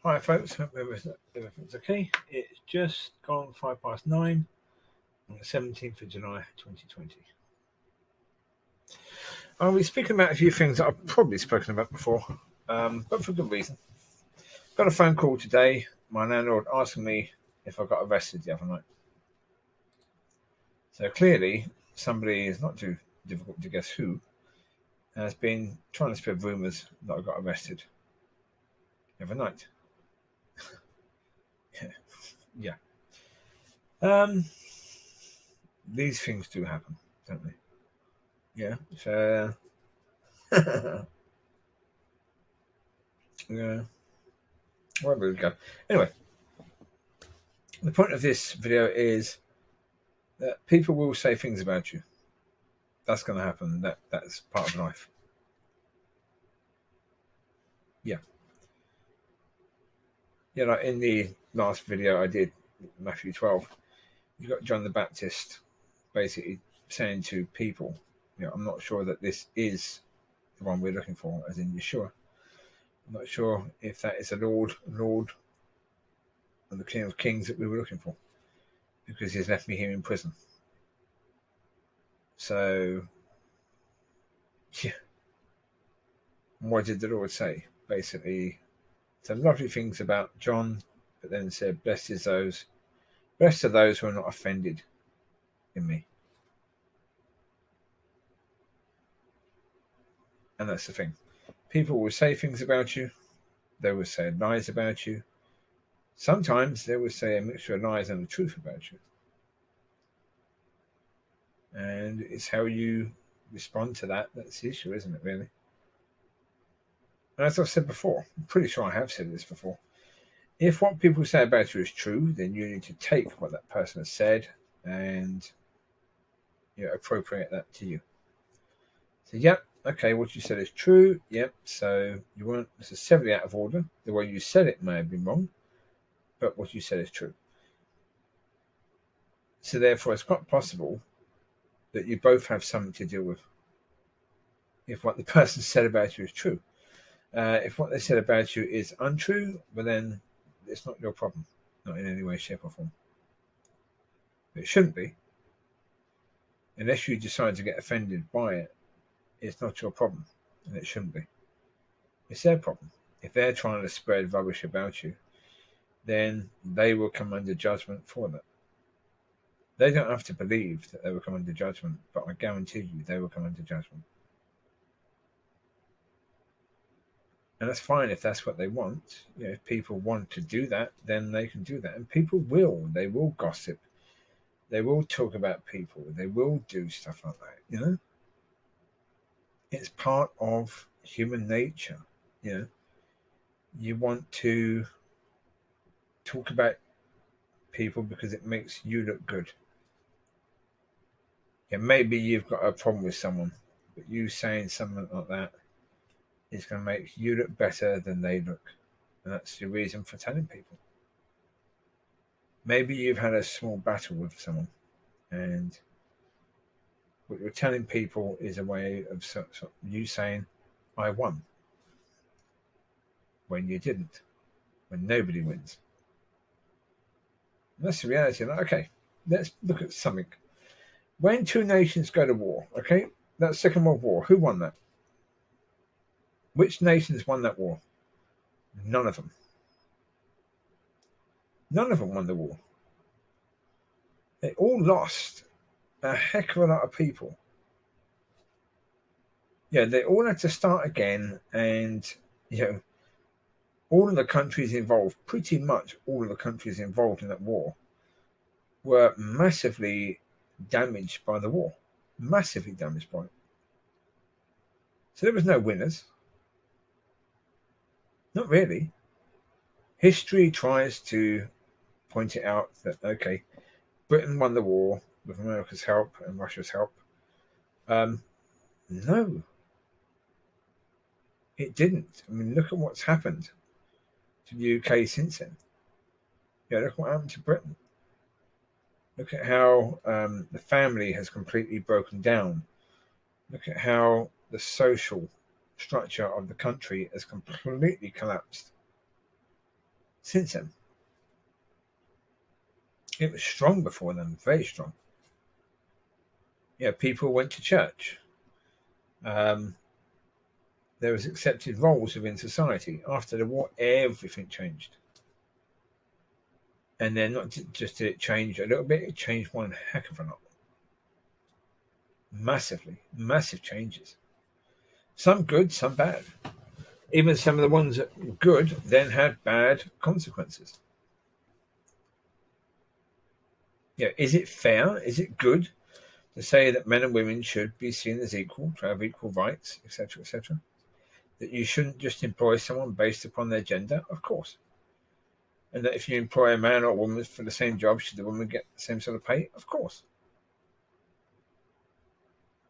Hi folks, hope everything's okay. It's just gone 9:05 on the 17th of July 2020. I'll be speaking about a few things that I've probably spoken about before, but for good reason. Got a phone call today, my landlord asking me if I got arrested the other night. So clearly, somebody is not too difficult to guess who, has been trying to spread rumours that I got arrested the other night. Yeah. These things do happen, don't they? Yeah. So, yeah. Where we go? Anyway, the point of this video is that people will say things about you. That's going to happen. That's part of life. Yeah. Yeah, like in the last video I did, Matthew 12, you got John the Baptist basically saying to people, I'm not sure that this is the one we're looking for, as in Yeshua. I'm not sure if that is the Lord, and the King of Kings that we were looking for, because he's left me here in prison. So, yeah. What did the Lord say? Basically, some lovely things about John, but then said, blessed are those who are not offended in me. And that's the thing. People will say things about you. They will say lies about you. Sometimes they will say a mixture of lies and the truth about you. And it's how you respond to that that's the issue, isn't it, really? And as I've said before, I'm pretty sure I have said this before, if what people say about you is true, then you need to take what that person has said and appropriate that to you. So, yep, okay, what you said is true. Yep, so you weren't necessarily out of order. The way you said it may have been wrong, but what you said is true. So therefore, it's quite possible that you both have something to deal with if what the person said about you is true. If what they said about you is untrue, well then it's not your problem, not in any way, shape or form. It shouldn't be. Unless you decide to get offended by it, it's not your problem, and it shouldn't be. It's their problem. If they're trying to spread rubbish about you, then they will come under judgment for that. They don't have to believe that they will come under judgment, but I guarantee you they will come under judgment. And that's fine if that's what they want. If people want to do that, then they can do that. And people will. They will gossip. They will talk about people. They will do stuff like that, It's part of human nature, You want to talk about people because it makes you look good. Maybe you've got a problem with someone, but you saying something like that is going to make you look better than they look. And that's the reason for telling people. Maybe you've had a small battle with someone, and what you're telling people is a way of you saying, I won, when you didn't, when nobody wins. And that's the reality. Like, okay, let's look at something. When two nations go to war, okay, that Second World War, who won that? Which nations won that war? None of them. None of them won the war. They all lost a heck of a lot of people. They all had to start again, and all of the countries involved, pretty much all of the countries involved in that war, were massively damaged by the war. Massively damaged by it. So there was no winners. Not really. History tries to point it out that, okay, Britain won the war with America's help and Russia's help. No, it didn't. I mean, look at what's happened to the UK since then. Look what happened to Britain. Look at how the family has completely broken down. Look at how the social structure of the country has completely collapsed. since then. It was strong before then, very strong. People went to church. There was accepted roles within society. After the war, everything changed. And then not just did it change a little bit, it changed one heck of a lot. Massive changes. Some good, some bad. Even some of the ones that were good then had bad consequences. Is it fair? Is it good to say that men and women should be seen as equal, to have equal rights, etc., etc.? That you shouldn't just employ someone based upon their gender? Of course. And that if you employ a man or a woman for the same job, should the woman get the same sort of pay? Of course.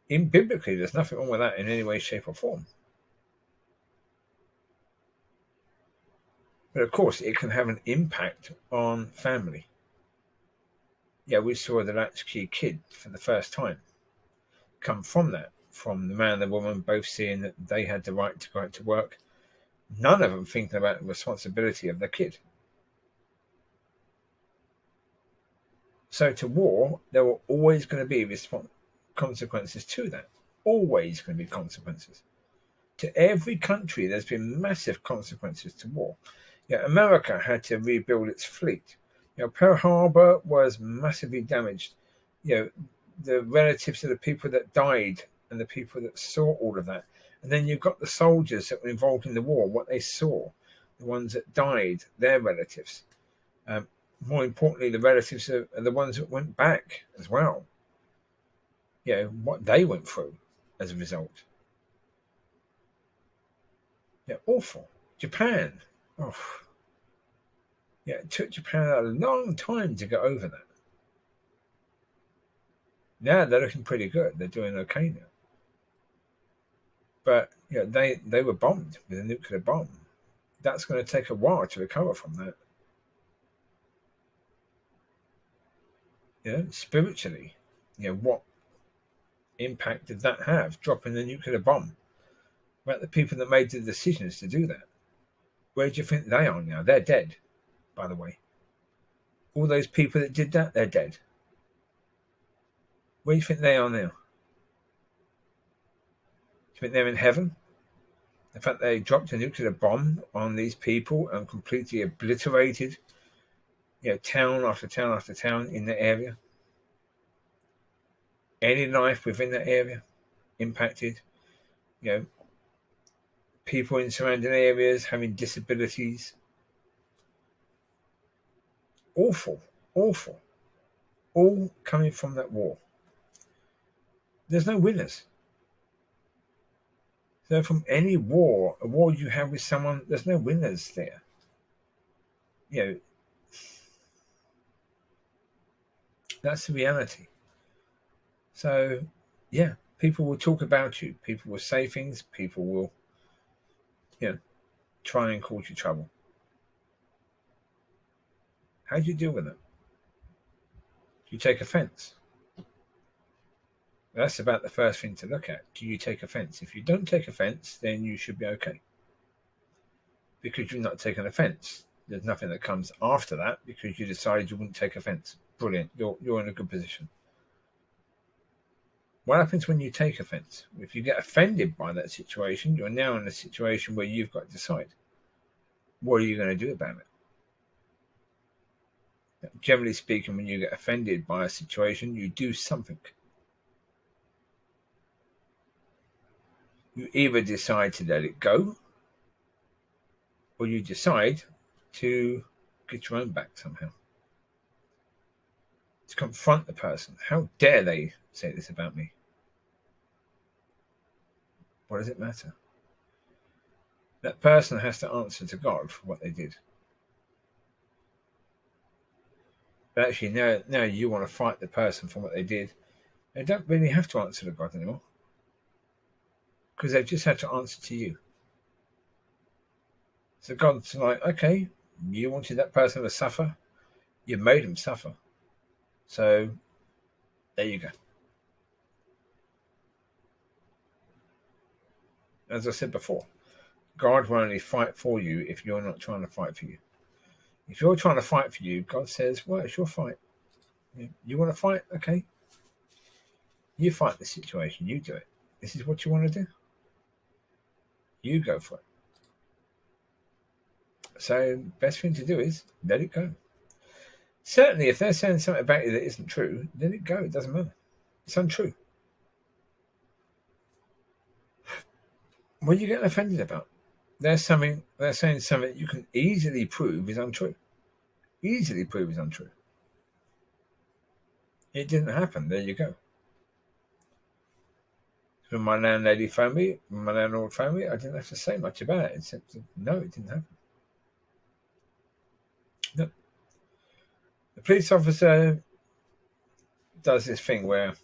In biblically, there's nothing wrong with that in any way, shape, or form. But of course, it can have an impact on family. We saw the latchkey kid for the first time come from that, from the man and the woman both seeing that they had the right to go out to work, none of them thinking about the responsibility of their kid. So to war, there were always going to be consequences to that. Always going to be consequences. To every country, there's been massive consequences to war. America had to rebuild its fleet. Pearl Harbor was massively damaged. The relatives of the people that died and the people that saw all of that. And then you've got the soldiers that were involved in the war, what they saw, the ones that died, their relatives. More importantly, the relatives are the ones that went back as well. What they went through as a result. Awful. Japan. Oh. It took Japan a long time to get over that. Now they're looking pretty good. They're doing okay now. But they were bombed with a nuclear bomb. That's going to take a while to recover from that. Spiritually, what impact did that have? Dropping the nuclear bomb. About the people that made the decisions to do that. Where do you think they are now? They're dead, by the way. All those people that did that, they're dead. Where do you think they are now? Do you think they're in heaven? The fact they dropped a nuclear bomb on these people and completely obliterated, town after town after town in the area. Any life within that area impacted. People in surrounding areas having disabilities. Awful. All coming from that war. There's no winners. So from any war, a war you have with someone, there's no winners there. That's the reality. So, people will talk about you. People will say things. People will, try and cause you trouble. How do you deal with it? Do you take offense? That's about the first thing to look at. Do you take offense? If you don't take offense, then you should be okay. Because you've not taken offense. There's nothing that comes after that because you decided you wouldn't take offense. Brilliant. You're in a good position. What happens when you take offense? If you get offended by that situation, you're now in a situation where you've got to decide. What are you going to do about it? Generally speaking, when you get offended by a situation, you do something. You either decide to let it go, or you decide to get your own back somehow. To confront the person. How dare they say this about me? What does it matter? That person has to answer to God for what they did. But actually, now you want to fight the person for what they did. They don't really have to answer to God anymore. Because they've just had to answer to you. So God's like, okay, you wanted that person to suffer. You made him suffer. So, there you go. As I said before, God will only fight for you if you're not trying to fight for you. If you're trying to fight for you, God says, well, it's your fight. You want to fight? Okay. You fight the situation. You do it. This is what you want to do. You go for it. So best thing to do is let it go. Certainly, if they're saying something about you that isn't true, let it go. It doesn't matter. It's untrue. What are you getting offended about? They're saying something you can easily prove is untrue. Easily prove is untrue. It didn't happen. There you go. When my landlady phoned me, my landlord phoned me, I didn't have to say much about it. Except, no, it didn't happen. No. The police officer does this thing where,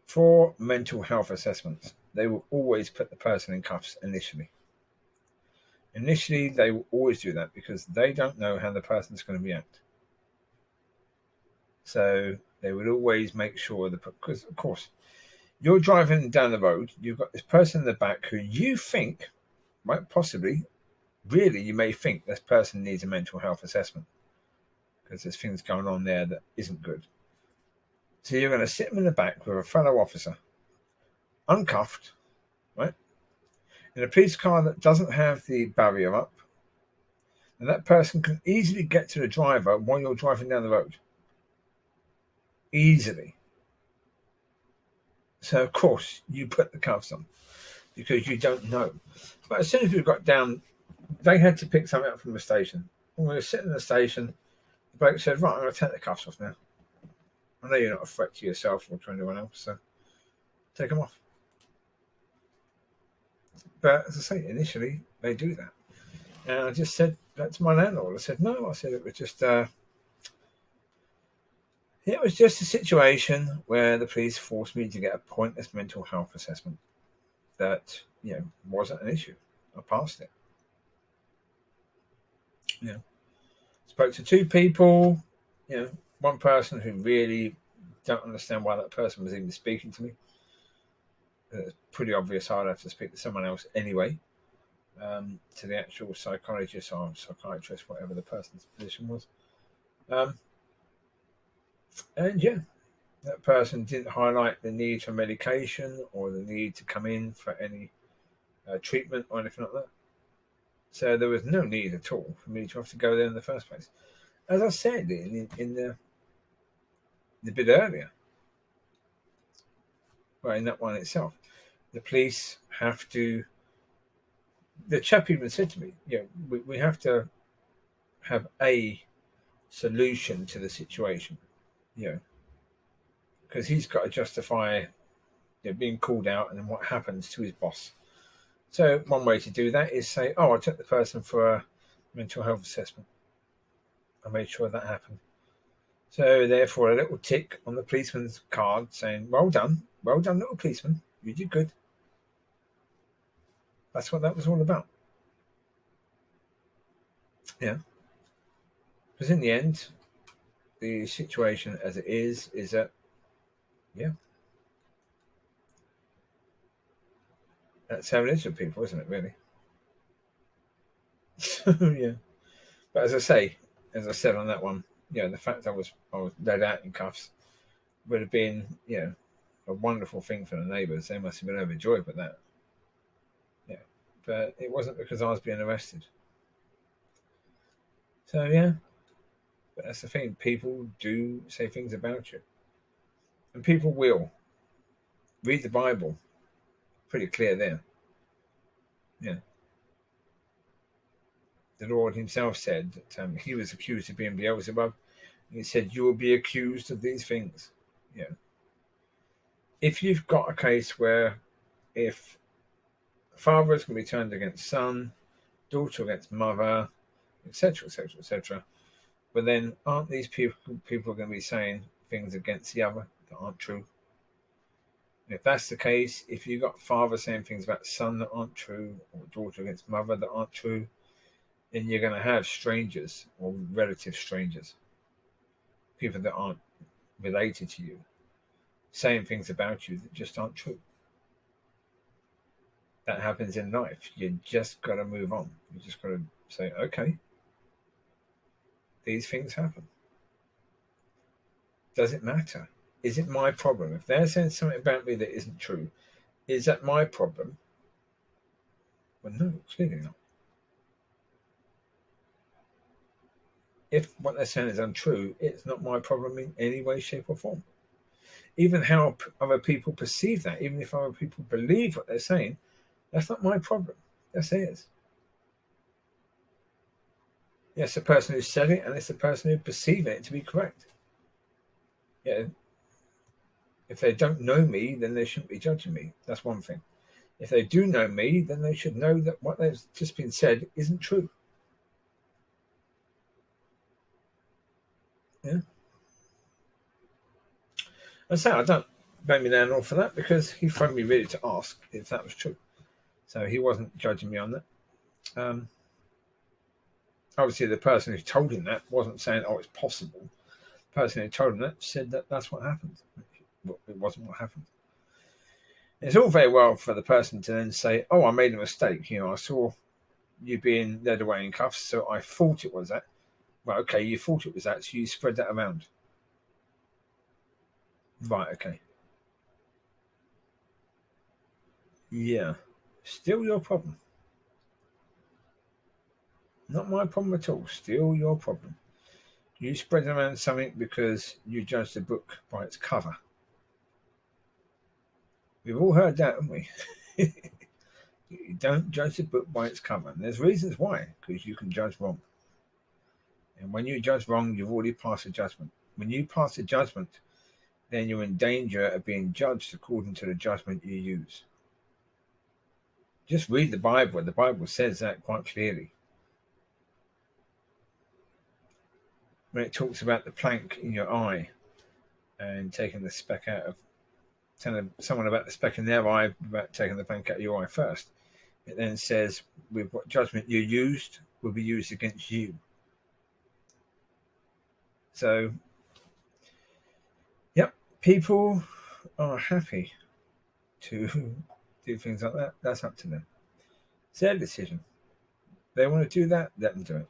for mental health assessments, they will always put the person in cuffs initially. Initially, they will always do that because they don't know how the person's going to react. So they would always make sure that, because of course, you're driving down the road, you've got this person in the back who you think, might possibly, really, you may think this person needs a mental health assessment because there's things going on there that isn't good. So you're going to sit them in the back with a fellow officer, uncuffed, right, in a police car that doesn't have the barrier up, and that person can easily get to the driver while you're driving down the road. Easily. So, of course, you put the cuffs on because you don't know. But as soon as we got down, they had to pick something up from the station. When we were sitting in the station, the bloke said, right, I'm going to take the cuffs off now. I know you're not a threat to yourself or to anyone else, so take them off. But as I say, initially, they do that. And I just said that to my landlord. I said, no, I said it was just a situation where the police forced me to get a pointless mental health assessment that, wasn't an issue. I passed it. Spoke to two people, one person who really don't understand why that person was even speaking to me. It's pretty obvious I'd have to speak to someone else anyway, to the actual psychologist or psychiatrist, whatever the person's position was. And that person didn't highlight the need for medication or the need to come in for any treatment or anything like that. So there was no need at all for me to have to go there in the first place. As I said in the bit earlier, well, in that one itself, the police have to. The chap even said to me, we have to have a solution to the situation, because he's got to justify being called out and then what happens to his boss. So one way to do that is say, I took the person for a mental health assessment. I made sure that happened. So therefore, a little tick on the policeman's card saying, well done, little policeman, you did good. That's what that was all about. Yeah. Because in the end, the situation as it is that, that's how it is for people, isn't it, really? So, yeah. But as I said on that one, the fact I was let out in cuffs would have been, a wonderful thing for the neighbours. They must have been overjoyed with that. Yeah. But it wasn't because I was being arrested. So, yeah. But that's the thing. People do say things about you. And people will. Read the Bible. Pretty clear there. Yeah. The Lord himself said that he was accused of being Beelzebub. And he said, you will be accused of these things. Yeah. If you've got a case where if father is going to be turned against son, daughter against mother, etc., etc., etc., but then aren't these people going to be saying things against the other that aren't true? And if that's the case, if you've got father saying things about son that aren't true, or daughter against mother that aren't true, then you're going to have strangers or relative strangers, people that aren't related to you, saying things about you that just aren't true. That happens in life. You just got to move on. You just got to say, okay, these things happen. Does it matter? Is it my problem? If they're saying something about me that isn't true, is that my problem? Well, no, clearly not. If what they're saying is untrue, it's not my problem in any way, shape, or form. Even how other people perceive that, even if other people believe what they're saying, that's not my problem. That's theirs. Yes, the person who said it, and it's the person who perceived it to be correct. Yeah. If they don't know me, then they shouldn't be judging me. That's one thing. If they do know me, then they should know that what has just been said isn't true. Yeah. And so I don't blame me down for that, because he phoned me really to ask if that was true. So he wasn't judging me on that. Obviously, the person who told him that wasn't saying, "Oh, it's possible." The person who told him that said that that's what happened. It wasn't what happened. It's all very well for the person to then say, "Oh, I made a mistake. I saw you being led away in cuffs, so I thought it was that." Well, okay, you thought it was that, so you spread that around. Right, okay. Yeah. Still your problem. Not my problem at all. Still your problem. You spread around something because you judge the book by its cover. We've all heard that, haven't we? You don't judge the book by its cover. And there's reasons why, because you can judge wrong. And when you judge wrong, you've already passed a judgment. When you pass a judgment, then you're in danger of being judged according to the judgment you use. Just read the Bible. The Bible says that quite clearly. When it talks about the plank in your eye and taking the speck out of, telling someone about the speck in their eye, about taking the plank out of your eye first, it then says, with what judgment you used will be used against you. So, yep, people are happy to do things like that. That's up to them. It's their decision. They want to do that, let them do it.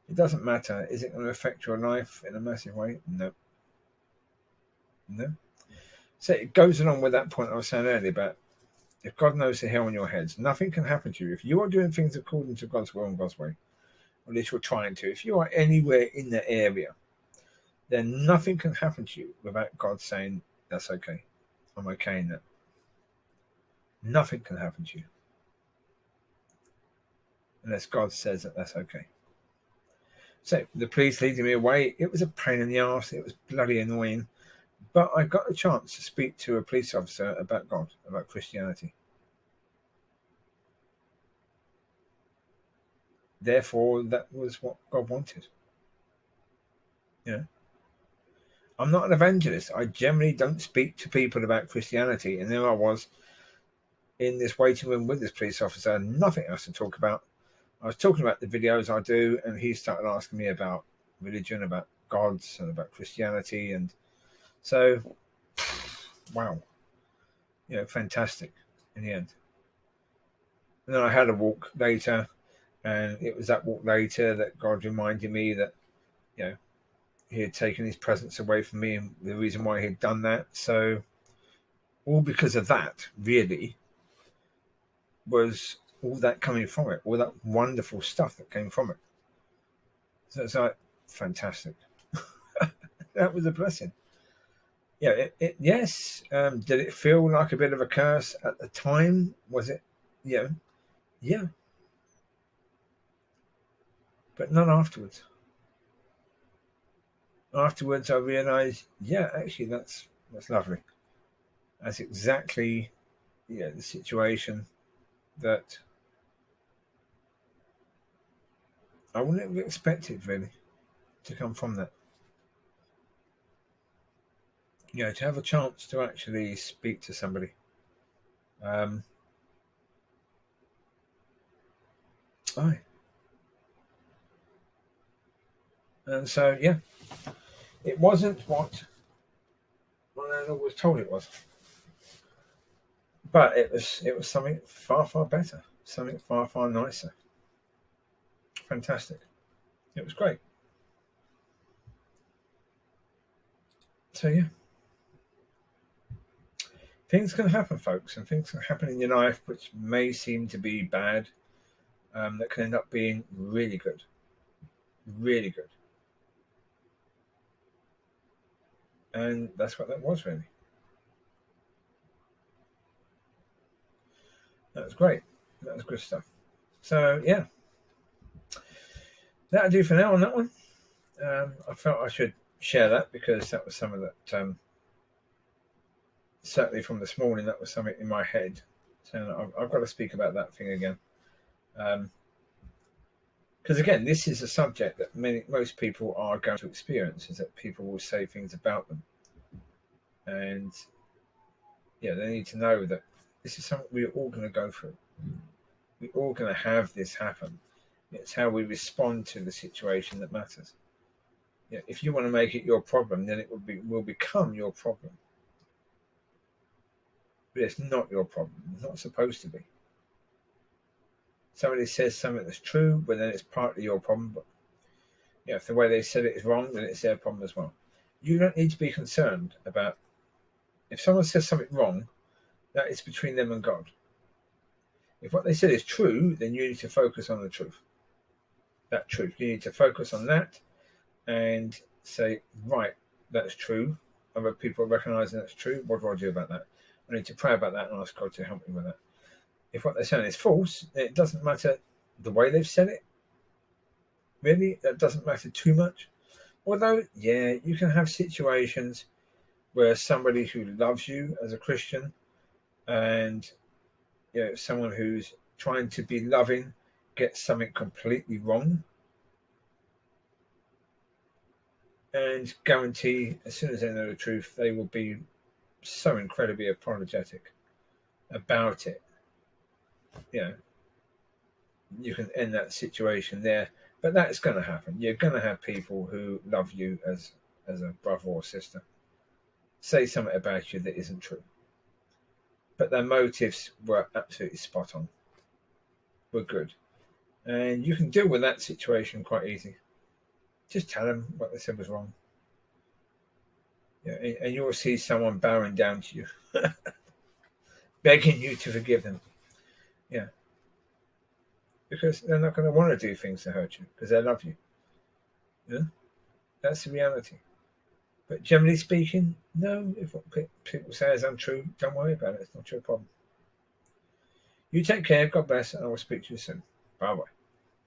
It doesn't matter. Is it going to affect your life in a massive way? No. No. So it goes along with that point I was saying earlier about, if God knows the hair on your heads, nothing can happen to you. If you are doing things according to God's will and God's way, or at least you're trying to, if you are anywhere in that area, then nothing can happen to you without God saying, that's okay. I'm okay in that. Nothing can happen to you unless God says that that's okay. So the police leading me away, it was a pain in the arse. It was bloody annoying. But I got a chance to speak to a police officer about God, about Christianity. Therefore, that was what God wanted. I'm not an evangelist. I generally don't speak to people about Christianity. And there I was in this waiting room with this police officer, nothing else to talk about. I was talking about the videos I do, and he started asking me about religion, about gods, and about Christianity. And so, wow, fantastic in the end. And then I had a walk later, and it was that walk later that God reminded me that, he had taken his presence away from me, and the reason why he'd done that. So, all because of that, really, was all that coming from it, all that wonderful stuff that came from it. So it's like fantastic. That was a blessing. Yeah, yes. Did it feel like a bit of a curse at the time? Was it? Yeah. But not afterwards. Afterwards, I realised, actually, that's lovely. That's exactly, the situation that I wouldn't have expected, really, to come from that. To have a chance to actually speak to somebody. Aye. And so, it wasn't what my landlord was told it was, but it was something far, far better, something far, far nicer. Fantastic. It was great. So yeah, things can happen, folks, and things can happen in your life which may seem to be bad, that can end up being really good, really good. And that's what that was, really. That was great. That was good stuff. So yeah, that'll do for now on that one. I felt I should share that because that was some of that. Certainly from this morning, that was something in my head. So I've got to speak about that thing again. Because again, this is a subject that most people are going to experience, is that people will say things about them. And yeah, they need to know that this is something we're all going to go through. We're all going to have this happen. It's how we respond to the situation that matters. Yeah, if you want to make it your problem, then it will become your problem. But it's not your problem. It's not supposed to be. Somebody says something that's true, but then it's partly your problem. But yeah, if the way they said it is wrong, then it's their problem as well. You don't need to be concerned about if someone says something wrong, that is between them and God. If what they said is true, then you need to focus on the truth. That truth. You need to focus on that and say, right, that's true. Other people recognizing that's true. What do I do about that? I need to pray about that and ask God to help me with that. If what they're saying is false, it doesn't matter the way they've said it. Really, that doesn't matter too much. Although, yeah, you can have situations where somebody who loves you as a Christian and someone who's trying to be loving gets something completely wrong, and guarantee as soon as they know the truth, they will be so incredibly apologetic about it. You can end that situation there, but that's going to happen. You're going to have people who love you as a brother or sister say something about you that isn't true, but their motives were absolutely spot on, were good, and you can deal with that situation quite easy. Just tell them what they said was wrong. Yeah, and you'll see someone bowing down to you, begging you to forgive them. Yeah, because they're not going to want to do things to hurt you because they love you. Yeah, that's the reality. But generally speaking, no. If what people say is untrue, don't worry about it. It's not your problem. You take care. God bless, and I will speak to you soon. Bye bye.